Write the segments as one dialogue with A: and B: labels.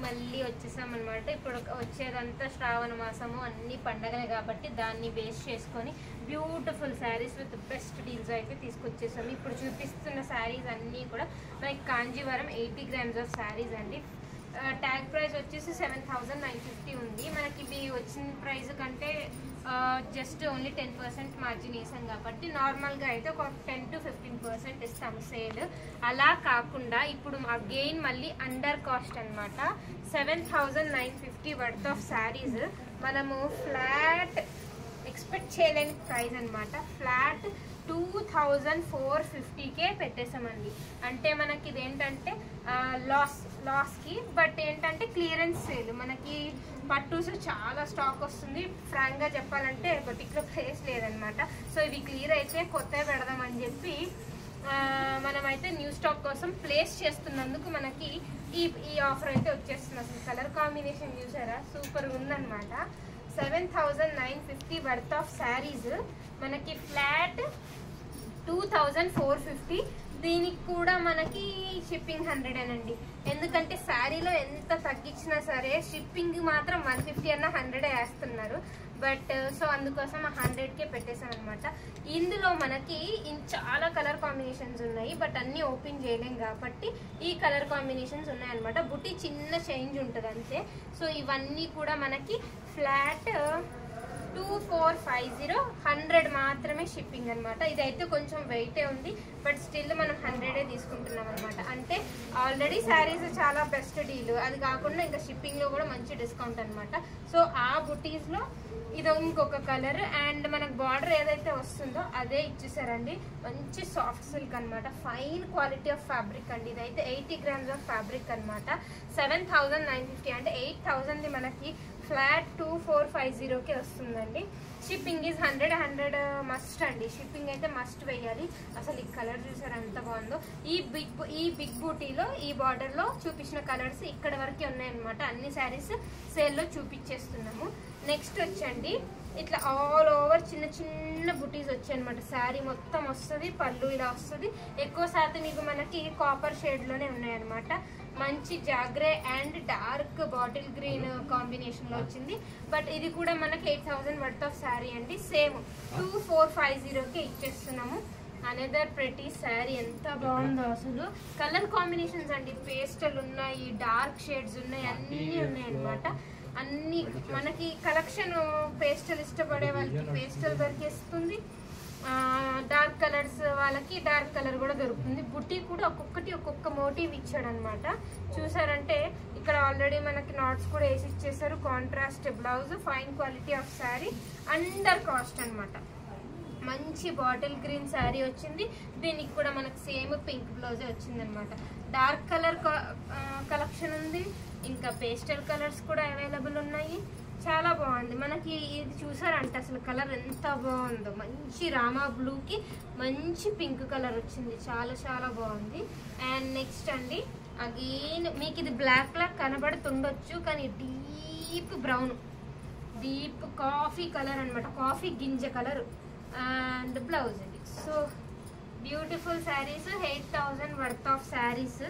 A: మళ్ళీ వచ్చేసామన్నమాట. ఇప్పుడు వచ్చేదంతా శ్రావణ మాసము, అన్ని పండగలే కాబట్టి దాన్ని బేస్ చేసుకొని beautiful saris with best deals అయితే తీసుకొచ్చేసాము. ఇప్పుడు చూపిస్తున్న శారీస్ అన్నీ కూడా మనకి కాంజీవరం 80 grams ఆఫ్ శారీస్ అండి. ట్యాగ్ ప్రైస్ వచ్చేసి 7,950 ఉంది. మనకి ఇవి వచ్చిన ప్రైస్ కంటే జస్ట్ ఓన్లీ 10% మార్జిన్ వేసాం కాబట్టి నార్మల్గా అయితే ఒక 10 to 15% ఇస్తాము సేల్. అలా కాకుండా ఇప్పుడు అగైన్ మళ్ళీ అండర్ కాస్ట్ అనమాట. 7,950 వర్త్ ఆఫ్ శారీస్ మనము ఫ్లాట్ ఎక్స్పెక్ట్ చేయలేని ప్రైస్ అనమాట. ఫ్లాట్ 2,450కే పెట్టేసామండి. అంటే మనకి ఇదేంటంటే లాస్కి, బట్ ఏంటంటే క్లియరెన్స్ సేల్. మనకి పట్టూస్ చాలా స్టాక్ వస్తుంది. ఫ్రాంక్గా చెప్పాలంటే పర్టికులర్ ప్లేస్ లేదనమాట. సో ఇవి క్లియర్ అయితే కొత్తవి పెడదామని చెప్పి మనమైతే న్యూ స్టాక్ కోసం ప్లేస్ చేస్తున్నందుకు మనకి ఈ ఆఫర్ అయితే వచ్చేస్తుంది. అసలు కలర్ కాంబినేషన్ చూసారా, సూపర్ ఉందన్నమాట. 7,950 వర్త్ ఆఫ్ శారీస్ మనకి ఫ్లాట్ 2,450. దీనికి కూడా మనకి షిప్పింగ్ 100 అండి. ఎందుకంటే శారీలో ఎంత తగ్గించినా సరే షిప్పింగ్ మాత్రం 150 అన్న 100 వేస్తున్నారు. బట్ సో అందుకోసం 100కే పెట్టేసాం అనమాట. ఇందులో మనకి చాలా కలర్ కాంబినేషన్స్ ఉన్నాయి, బట్ అన్నీ ఓపెన్ చేయలేం కాబట్టి ఈ కలర్ కాంబినేషన్స్ ఉన్నాయన్నమాట. బుట్టి చిన్న చేంజ్ ఉంటుంది అంతే. సో ఇవన్నీ కూడా మనకి ఫ్లాట్ 2,450, 100 మాత్రమే షిప్పింగ్ అనమాట. ఇదైతే కొంచెం వెయిటే ఉంది, బట్ స్టిల్ మనం 100 తీసుకుంటున్నాం అనమాట. అంటే ఆల్రెడీ శారీస్ చాలా బెస్ట్ డీల్, అది కాకుండా ఇంకా షిప్పింగ్లో కూడా మంచి డిస్కౌంట్ అనమాట. సో ఆ బుటీస్లో ఇది ఇంకొక కలర్, అండ్ మనకు బార్డర్ ఏదైతే వస్తుందో అదే ఇచ్చేసారండి. మంచి సాఫ్ట్ సిల్క్ అనమాట, ఫైన్ క్వాలిటీ ఆఫ్ ఫ్యాబ్రిక్ అండి. ఇదైతే 80 grams ఆఫ్ ఫ్యాబ్రిక్ అనమాట. 7,950 అంటే 8,000 మనకి ఫ్లాట్ 2,450కే వస్తుందండి. షిప్పింగ్ ఈజ్ 100 మస్ట్ అండి. షిప్పింగ్ అయితే మస్ట్ వేయాలి. అసలు ఈ కలర్ చూసారు ఎంత బాగుందో. ఈ బిగ్ బూటీలో ఈ బార్డర్లో చూపించిన కలర్స్ ఇక్కడ వరకే ఉన్నాయన్నమాట. అన్ని శారీస్ సేల్లో చూపించేస్తున్నాము. నెక్స్ట్ వచ్చండి ఇట్లా ఆల్ ఓవర్ చిన్న చిన్న బుటీస్ వచ్చాయి అనమాట. శారీ మొత్తం వస్తుంది, పళ్ళు ఇలా వస్తుంది. ఎక్కువ శాతం ఇవి మనకి కాపర్ షేడ్లోనే ఉన్నాయన్నమాట. మంచి జాగ్రే అండ్ డార్క్ బాటిల్ గ్రీన్ కాంబినేషన్లో వచ్చింది. బట్ ఇది కూడా మనకి 8,000 వర్త్ ఆఫ్ శారీ అండి. సేమ్ 2,450కే ఇచ్చేస్తున్నాము. అనదర్ ప్రెటీ శారీ, ఎంత బాగుందో అసలు. కలర్ కాంబినేషన్స్ అండి, పేస్టల్ ఉన్నాయి, డార్క్ షేడ్స్ ఉన్నాయి, అన్నీ ఉన్నాయి అనమాట. అన్ని మనకి కలెక్షన్ పేస్టల్ ఇష్టపడే వాళ్ళకి పేస్టల్ దొరికేస్తుంది, డార్క్ కలర్స్ వాళ్ళకి డార్క్ కలర్ కూడా దొరుకుతుంది. బుట్టి కూడా ఒక్కొక్కటి ఒక్కొక్క మోటివ్ ఇచ్చాడు అనమాట. చూసారంటే ఇక్కడ ఆల్రెడీ మనకి నాట్స్ కూడా వేసి ఇచ్చేసారు. Contrast blouse, fine quality of sari, under cost అనమాట. మంచి బాటిల్ గ్రీన్ శారీ వచ్చింది. దీనికి కూడా మనకు సేమ్ పింక్ బ్లౌజే వచ్చింది అనమాట. డార్క్ కలర్ కలెక్షన్ ఉంది, ఇంకా పేస్టల్ కలర్స్ కూడా అవైలబుల్ ఉన్నాయి. చాలా బాగుంది. మనకి ఇది చూసారంటే అసలు కలర్ ఎంత బాగుందో. మంచి రామా బ్లూకి మంచి పింక్ కలర్ వచ్చింది, చాలా చాలా బాగుంది. అండ్ నెక్స్ట్ అండి అగైన్ మీకు ఇది బ్లాక్ లా కనబడుతుండొచ్చు, కానీ deep brown, deep coffee colour అనమాట, కాఫీ గింజ కలర్. అండ్ బ్లౌజ్ ఇది. So beautiful saris, 8,000 worth of saris.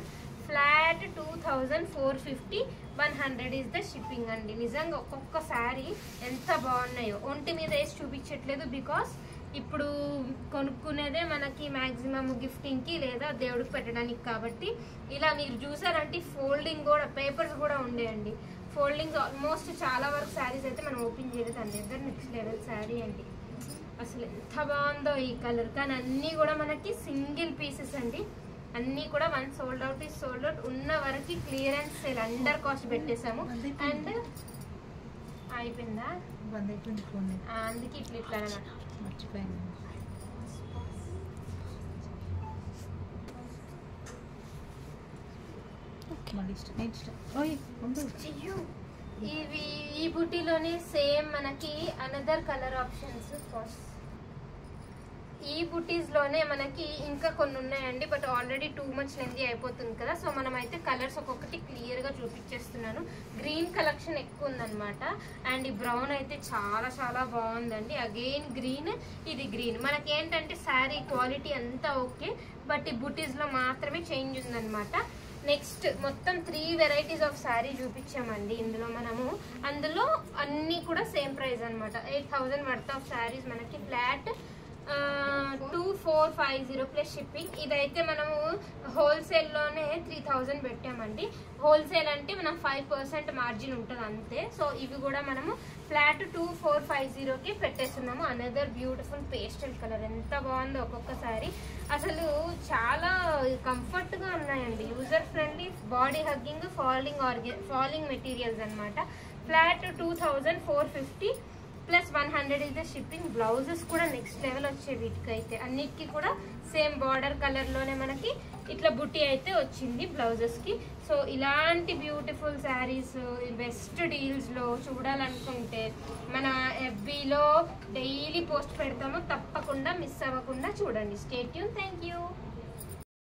A: Flat 2,450, 100 is the shipping అండి. నిజంగా ఒక్కొక్క శారీ ఎంత బాగున్నాయో. ఒంటి మీద వేసి చూపించట్లేదు, బికాస్ ఇప్పుడు కొనుక్కునేదే మనకి మ్యాక్సిమం గిఫ్టింగ్కి లేదా దేవుడికి పెట్టడానికి కాబట్టి. ఇలా మీరు చూసారంటే ఫోల్డింగ్ కూడా, పేపర్స్ కూడా ఉండేయండి. ఫోల్డింగ్స్ ఆల్మోస్ట్ చాలా వరకు శారీస్ అయితే మనం ఓపెన్ చేయలేదు. దాని దగ్గర నెక్స్ట్ లెవెల్ శారీ అండి. అసలు ఎంత బాగుందో ఈ కలర్. కానీ అన్నీ కూడా మనకి సింగిల్ పీసెస్ అండి. అన్నీ కూడా one sold out is sold out. ఉన్న వరకు క్లియరెన్స్ సేల్, అండర్ కాస్ట్ పెట్టేసాము. అండ్ అయిపోయిందా, అందుకే ఇట్లా ఇట్లా అనమాట.
B: మర్చిపోయింది.
A: ఇవి ఈ బుటీలోనే సేమ్ మనకి అనదర్ కలర్ ఆప్షన్స్. ఈ బుటీస్ లోనే మనకి ఇంకా కొన్ని ఉన్నాయండి, but already too much lengthy అయిపోతుంది కదా. సో మనం అయితే కలర్స్ ఒక్కొక్కటి క్లియర్ గా చూపించేస్తున్నాను. గ్రీన్ కలెక్షన్ ఎక్కువ ఉందన్నమాట. అండ్ ఈ బ్రౌన్ అయితే చాలా చాలా బాగుందండి. అగైన్ గ్రీన్, ఇది గ్రీన్. మనకి ఏంటంటే శారీ క్వాలిటీ అంతా ఓకే, బట్ ఈ బుటీస్ లో మాత్రమే చేంజ్ ఉందన్నమాట. నెక్స్ట్ మొత్తం 3 వెరైటీస్ ఆఫ్ శారీ చూపించామండి ఇందులో మనము. అందులో అన్నీ కూడా సేమ్ ప్రైస్ అనమాట. 8000 వర్త్ ఆఫ్ శారీస్ మనకి ఫ్లాట్ 2450 ప్లస్ షిప్పింగ్. ఇదైతే మనము హోల్సేల్లోనే 3000 పెట్టామండి. హోల్సేల్ అంటే మనం 5% మార్జిన్ ఉంటుంది అంతే. సో ఇవి కూడా మనము ఫ్లాట్ 2450కి పెట్టేస్తున్నాము. అనదర్ బ్యూటిఫుల్ పేస్టల్ కలర్, ఎంత బాగుందో ఒక్కొక్కసారి. అసలు చాలా కంఫర్ట్గా ఉన్నాయండి, user friendly, body hugging, falling materials అనమాట. Flat 2450 plus 100 is the shipping. Blouses కూడా నెక్స్ట్ లెవెల్ వచ్చే వీటికైతే అన్నిటికీ కూడా సేమ్ బార్డర్ కలర్లోనే మనకి ఇట్లా బుట్టి అయితే వచ్చింది బ్లౌజెస్కి. సో ఇలాంటి బ్యూటిఫుల్ శారీస్ బెస్ట్ డీల్స్లో చూడాలనుకుంటే మన FBలో డైలీ పోస్ట్ పెడతాము, తప్పకుండా మిస్ అవ్వకుండా చూడండి. Stay tune. Thank you.